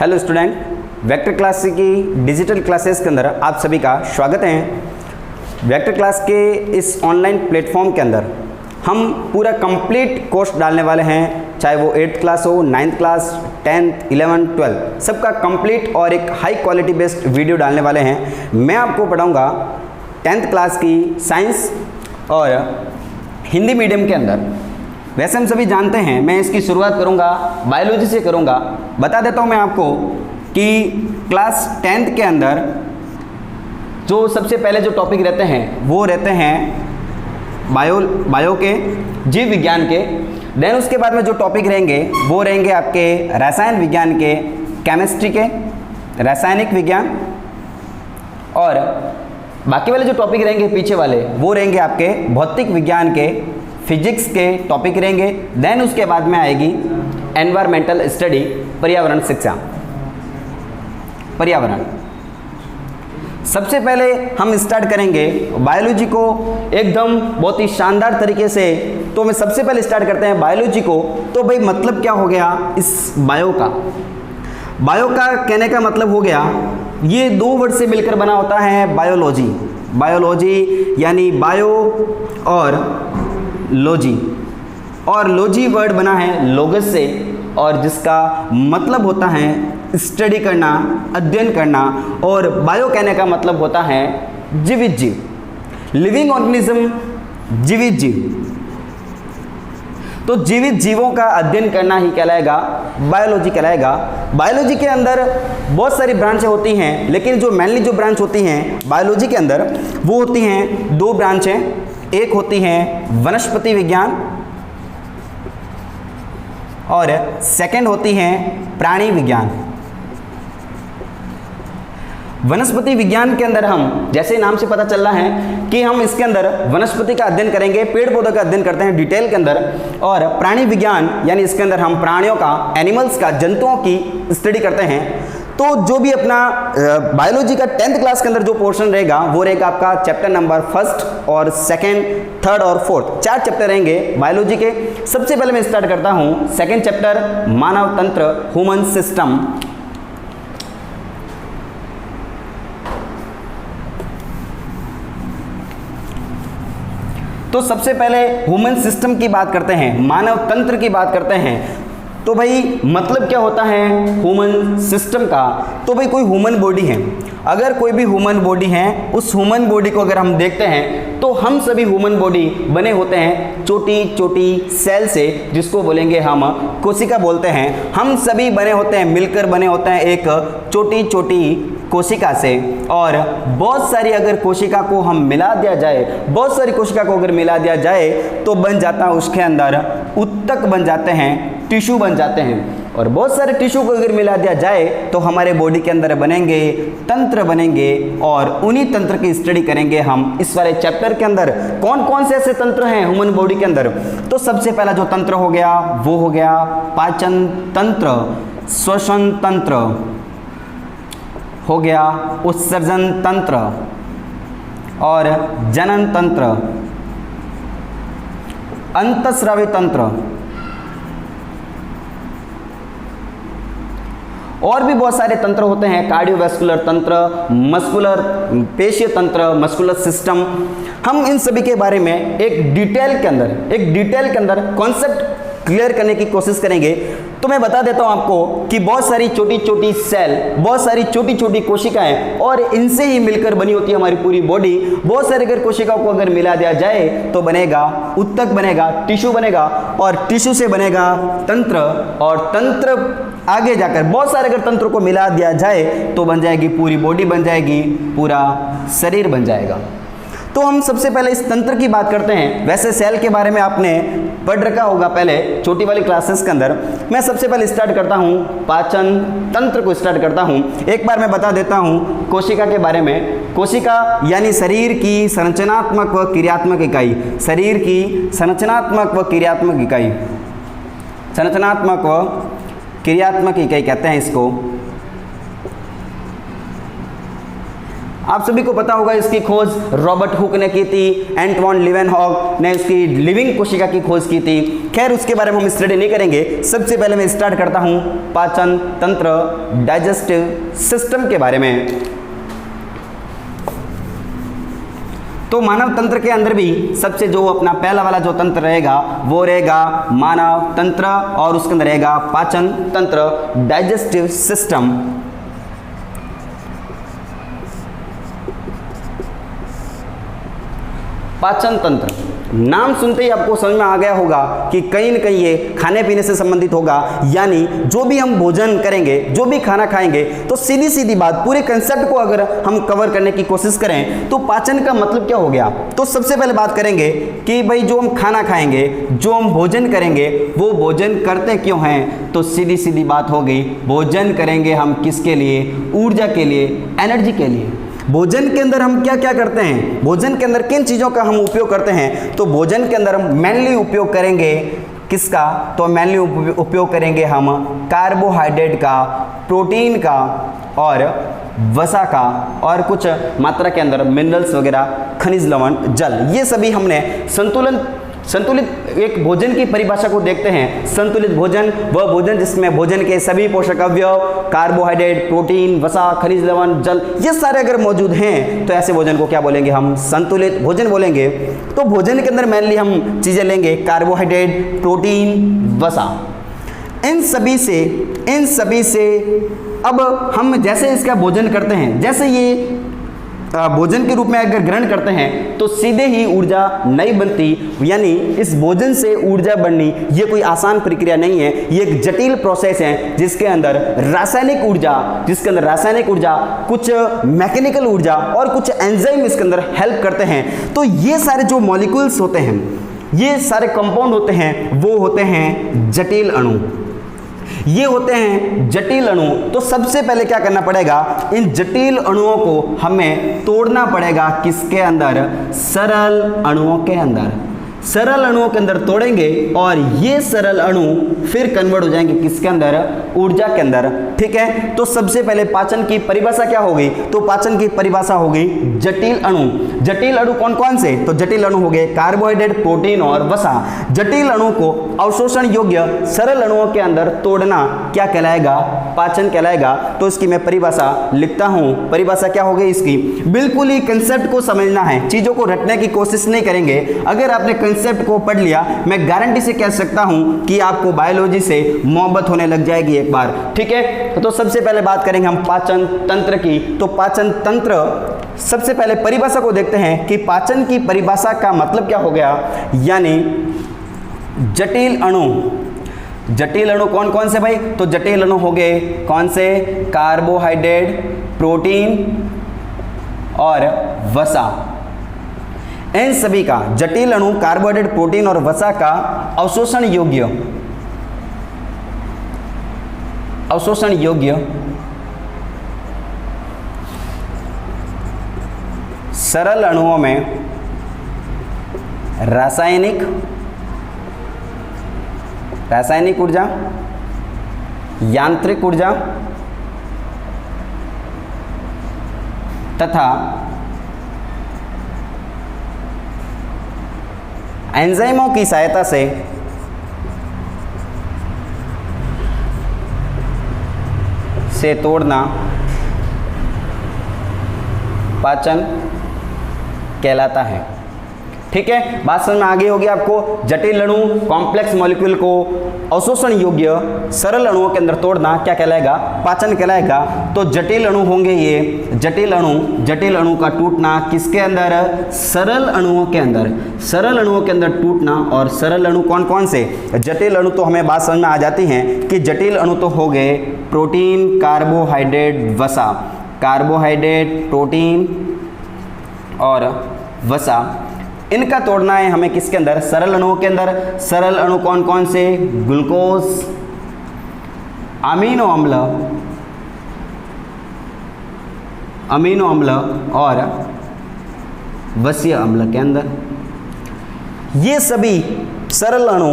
Hello student, vector class की digital classes के अंदर आप सभी का स्वागत है। वेक्टर क्लास के इस ऑनलाइन प्लेटफॉर्म के अंदर हम पूरा कंप्लीट कोर्स डालने वाले हैं, चाहे वो 8th क्लास हो, 9th class, 10th, 11th, 12th, सबका कंप्लीट और एक हाई क्वालिटी बेस्ड वीडियो डालने वाले हैं। मैं आपको पढ़ाऊँगा 10th क्लास की साइंस और हिंदी मीडियम के अंदर। वैसे हम सभी जानते हैं, मैं इसकी शुरुआत करूंगा बायोलॉजी से करूंगा। बता देता हूं मैं आपको कि क्लास 10th के अंदर जो सबसे पहले जो टॉपिक रहते हैं वो रहते हैं बायो के, जीव विज्ञान के। देन उसके बाद में जो टॉपिक रहेंगे वो रहेंगे आपके रसायन विज्ञान के, केमिस्ट्री के, रासायनिक विज्ञान, और बाकी वाले जो टॉपिक रहेंगे पीछे वाले वो रहेंगे आपके भौतिक विज्ञान के, फिजिक्स के टॉपिक रहेंगे। देन उसके बाद में आएगी एनवायरमेंटल स्टडी, पर्यावरण शिक्षा, पर्यावरण। सबसे पहले हम स्टार्ट करेंगे बायोलॉजी को एकदम बहुत ही शानदार तरीके से। तो मैं सबसे पहले स्टार्ट करते हैं बायोलॉजी को। तो भाई मतलब क्या हो गया इस बायो का? बायो का कहने का मतलब हो गया, ये दो वर्ड से मिलकर बना होता है बायोलॉजी। बायोलॉजी यानी बायो और लॉजी, और लॉजी वर्ड बना है लोगस से, और जिसका मतलब होता है स्टडी करना, अध्ययन करना। और बायो कहने का मतलब होता है जीवित जीव, लिविंग ऑर्गेनिज्म, जीवित जीव। तो जीवित जीवों का अध्ययन करना ही कहलाएगा बायोलॉजी कहलाएगा। बायोलॉजी के अंदर बहुत सारी ब्रांचें होती हैं, लेकिन जो मेनली जो ब्रांच होती हैं बायोलॉजी के अंदर वो होती हैं दो ब्रांचें। एक होती है वनस्पति विज्ञान और सेकंड होती है प्राणी विज्ञान। वनस्पति विज्ञान के अंदर हम, जैसे नाम से पता चल रहा है कि हम इसके अंदर वनस्पति का अध्ययन करेंगे, पेड़ पौधों का अध्ययन करते हैं डिटेल के अंदर। और प्राणी विज्ञान यानी इसके अंदर हम प्राणियों का, एनिमल्स का, जंतुओं की स्टडी करते हैं। तो जो भी अपना बायोलॉजी का 10th क्लास के अंदर जो पोर्शन रहेगा वो रहेगा आपका चैप्टर नंबर 1 और 2, 3 और 4, 4 चैप्टर रहेंगे बायोलॉजी के। सबसे पहले मैं स्टार्ट करता हूं 2nd चैप्टर, मानव तंत्र, ह्यूमन सिस्टम। तो सबसे पहले ह्यूमन सिस्टम की बात करते हैं, मानव तंत्र की बात करते हैं। तो भाई मतलब क्या होता है ह्यूमन सिस्टम का? तो भाई कोई ह्यूमन बॉडी है, अगर कोई भी ह्यूमन बॉडी है, उस ह्यूमन बॉडी को अगर हम देखते हैं तो हम सभी ह्यूमन बॉडी बने होते हैं छोटी छोटी सेल से, जिसको बोलेंगे हम कोशिका बोलते हैं। हम सभी बने होते हैं, मिलकर बने होते हैं एक छोटी छोटी कोशिका से। और बहुत सारी अगर कोशिका को हम मिला दिया जाए, बहुत सारी कोशिका को अगर मिला दिया जाए तो बन जाता है उसके अंदर ऊतक बन जाते हैं, टिश्यू बन जाते हैं। और बहुत सारे टिश्यू को अगर मिला दिया जाए तो हमारे बॉडी के अंदर बनेंगे तंत्र बनेंगे, और उन्हीं तंत्र की स्टडी करेंगे हम इस वाले चैप्टर के अंदर। कौन कौन से ऐसे तंत्र हैं ह्यूमन बॉडी के अंदर? तो सबसे पहला जो तंत्र हो गया वो हो गया पाचन तंत्र, श्वसन तंत्र हो गया, उत्सर्जन तंत्र और जनन तंत्र, अंतःस्रावी तंत्र, और भी बहुत सारे तंत्र होते हैं, कार्डियोवैस्कुलर तंत्र, मस्कुलर पेशीय तंत्र, मस्कुलर सिस्टम। हम इन सभी के बारे में एक डिटेल के अंदर कॉन्सेप्ट क्लियर करने की कोशिश करेंगे। तो मैं बता देता हूं आपको कि बहुत सारी छोटी छोटी सेल, बहुत सारी छोटी छोटी कोशिकाएं, और इनसे ही मिलकर बनी होती है हमारी पूरी बॉडी। बहुत सारे अगर कोशिकाओं को अगर मिला दिया जाए तो बनेगा ऊतक, बनेगा टिश्यू, बनेगा, और टिश्यू से बनेगा तंत्र, और तंत्र आगे जाकर बहुत सारे अगर तंत्र को मिला दिया जाए तो बन जाएगी पूरी बॉडी, बन जाएगी पूरा शरीर बन जाएगा। तो हम सबसे पहले इस तंत्र की बात करते हैं। वैसे सेल के बारे में आपने पढ़ रखा होगा पहले छोटी वाली क्लासेस के अंदर। मैं सबसे पहले स्टार्ट करता हूं पाचन तंत्र को स्टार्ट करता हूं। एक बार मैं बता देता हूं कोशिका के बारे में। कोशिका यानी शरीर की संरचनात्मक व क्रियात्मक इकाई, शरीर की संरचनात्मक व क्रियात्मक इकाई, संरचनात्मक व क्रियात्मक इकाई कहते हैं इसको। आप सभी को पता होगा इसकी खोज रॉबर्ट हुक ने की थी, एंटवान लीवेनहॉक ने इसकी लिविंग कोशिका की खोज की थी। खैर उसके बारे में हम स्टडी नहीं करेंगे। सबसे पहले मैं स्टार्ट करता हूं पाचन तंत्र, डाइजेस्टिव सिस्टम के बारे में। तो मानव तंत्र के अंदर भी सबसे जो अपना पहला वाला जो तंत्र रहेगा वो रहेगा मानव तंत्र, और उसके अंदर रहेगा पाचन तंत्र, डाइजेस्टिव सिस्टम। पाचन तंत्र नाम सुनते ही आपको समझ में आ गया होगा कि कहीं न कहीं ये खाने पीने से संबंधित होगा, यानी जो भी हम भोजन करेंगे, जो भी खाना खाएंगे, तो सीधी सीधी बात पूरे कंसेप्ट को अगर हम कवर करने की कोशिश करें तो पाचन का मतलब क्या हो गया। तो सबसे पहले बात करेंगे कि भाई जो हम खाना खाएंगे, जो हम भोजन करेंगे, वो भोजन करते क्यों हैं। तो सीधी सीधी बात हो गई, भोजन करेंगे हम किसके लिए, ऊर्जा के लिए, एनर्जी के लिए। भोजन के अंदर हम क्या क्या करते हैं, भोजन के अंदर किन चीज़ों का हम उपयोग करते हैं। तो भोजन के अंदर हम मेनली उपयोग करेंगे किसका, तो मेनली उपयोग करेंगे हम कार्बोहाइड्रेट का, प्रोटीन का और वसा का, और कुछ मात्रा के अंदर मिनरल्स वगैरह, खनिज लवण, जल। ये सभी हमने संतुलित एक भोजन की परिभाषा को देखते हैं। संतुलित भोजन वह भोजन जिसमें भोजन के सभी पोषक अवयव, कार्बोहाइड्रेट, प्रोटीन, वसा, खनिज लवण, जल, ये सारे अगर मौजूद हैं तो ऐसे भोजन को क्या बोलेंगे, हम संतुलित भोजन बोलेंगे। तो भोजन के अंदर मेनली हम चीजें लेंगे कार्बोहाइड्रेट, प्रोटीन, वसा। इन सभी से अब हम जैसे इसका भोजन करते हैं, जैसे ये भोजन के रूप में अगर ग्रहण करते हैं तो सीधे ही ऊर्जा नहीं बनती, यानी इस भोजन से ऊर्जा बननी ये कोई आसान प्रक्रिया नहीं है। ये एक जटिल प्रोसेस है जिसके अंदर रासायनिक ऊर्जा, कुछ मैकेनिकल ऊर्जा और कुछ एंजाइम इसके अंदर हेल्प करते हैं। तो ये सारे जो मॉलिक्यूल्स होते हैं, ये सारे कंपाउंड होते हैं, वो होते हैं जटिल अणु। ये होते हैं जटिल अणु। तो सबसे पहले क्या करना पड़ेगा, इन जटिल अणुओं को हमें तोड़ना पड़ेगा किसके अंदर, सरल अणुओं के अंदर। सरल अणुओं के अंदर तोड़ेंगे और ये सरल अणु फिर कन्वर्ट हो जाएंगे किसके अंदर, ऊर्जा के अंदर। ठीक है, तो सबसे पहले पाचन की परिभाषा क्या होगी, तो पाचन की परिभाषा होगी जटिल अणु। जटिल अणु कौन कौन से, तो जटिल अणु हो गए कार्बोहाइड्रेट, प्रोटीन और वसा। जटिल अणु को अवशोषण योग्य सरल अणुओं के अंदर तोड़ना क्या कहलाएगा, पाचन कहलाएगा। तो इसकी मैं परिभाषा लिखता हूं। परिभाषा क्या होगी इसकी, बिल्कुल ही कंसेप्ट को समझना है, चीजों को रटने की कोशिश नहीं करेंगे। अगर आपने कंसेप्ट को पढ़ लिया, मैं गारंटी से कह सकता हूं कि आपको बायोलॉजी से मोहब्बत होने लग जाएगी एक बार। ठीक है, तो सबसे पहले बात करेंगे हम पाचन तंत्र की। तो पाचन तंत्र, सबसे पहले परिभाषा को देखते हैं कि पाचन की परिभाषा का मतलब क्या हो गया, यानी जटिल अणु। जटिल अणु कौन कौन से भाई, तो जटिल अणु हो गए कौन से, कार्बोहाइड्रेट, प्रोटीन और वसा। इन सभी का, जटिल अणु, कार्बोहाइड्रेट, प्रोटीन और वसा का अवशोषण योग्य सरल अणुओं में रासायनिक ऊर्जा, यांत्रिक ऊर्जा तथा एंजाइमों की सहायता से तोड़ना पाचन कहलाता है। ठीक है, बात समझ में आ गई होगी आपको। जटिल अणु, कॉम्प्लेक्स मॉलिक्यूल को अवशोषण योग्य सरल अणुओं के अंदर तोड़ना क्या कहलाएगा, पाचन कहलाएगा। तो जटिल अणु होंगे ये, जटिल अणु का टूटना किसके अंदर, सरल अणुओं के अंदर। सरल अणुओं के अंदर टूटना, और सरल अणु कौन कौन से, जटिल अणु तो हमें बात समझ में आ जाती है कि जटिल अणु तो हो गए प्रोटीन, कार्बोहाइड्रेट, वसा। कार्बोहाइड्रेट, प्रोटीन और वसा, इनका तोड़ना है हमें किसके अंदर, सरल अणुओं के अंदर। सरल अणु कौन कौन से, ग्लूकोज, अमीनो अम्ल और वसीय अम्ल के अंदर। ये सभी सरल अणु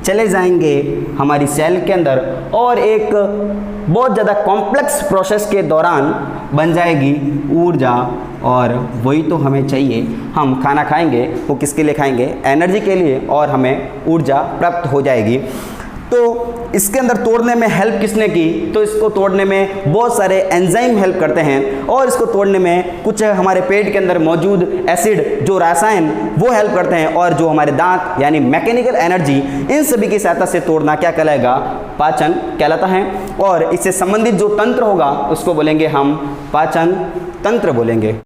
चले जाएंगे हमारी सेल के अंदर और एक बहुत ज़्यादा कॉम्प्लेक्स प्रोसेस के दौरान बन जाएगी ऊर्जा। और वही तो हमें चाहिए। हम खाना खाएंगे, वो किसके लिए खाएंगे? एनर्जी के लिए, और हमें ऊर्जा प्राप्त हो जाएगी। तो इसके अंदर तोड़ने में हेल्प किसने की? तो इसको तोड़ने में बहुत सारे एंजाइम हेल्प करते हैं, और इसको तोड़ने में कुछ हमारे पेट के अंदर मौजूद एसिड जो रसायन वो हेल्प करते हैं, और जो हमारे दांत यानी मैकेनिकल एनर्जी, इन सभी की सहायता से तोड़ना क्या कहलाएगा? पाचन कहलाता है। और इससे संबंधित जो तंत्र होगा उसको बोलेंगे हम पाचन तंत्र बोलेंगे।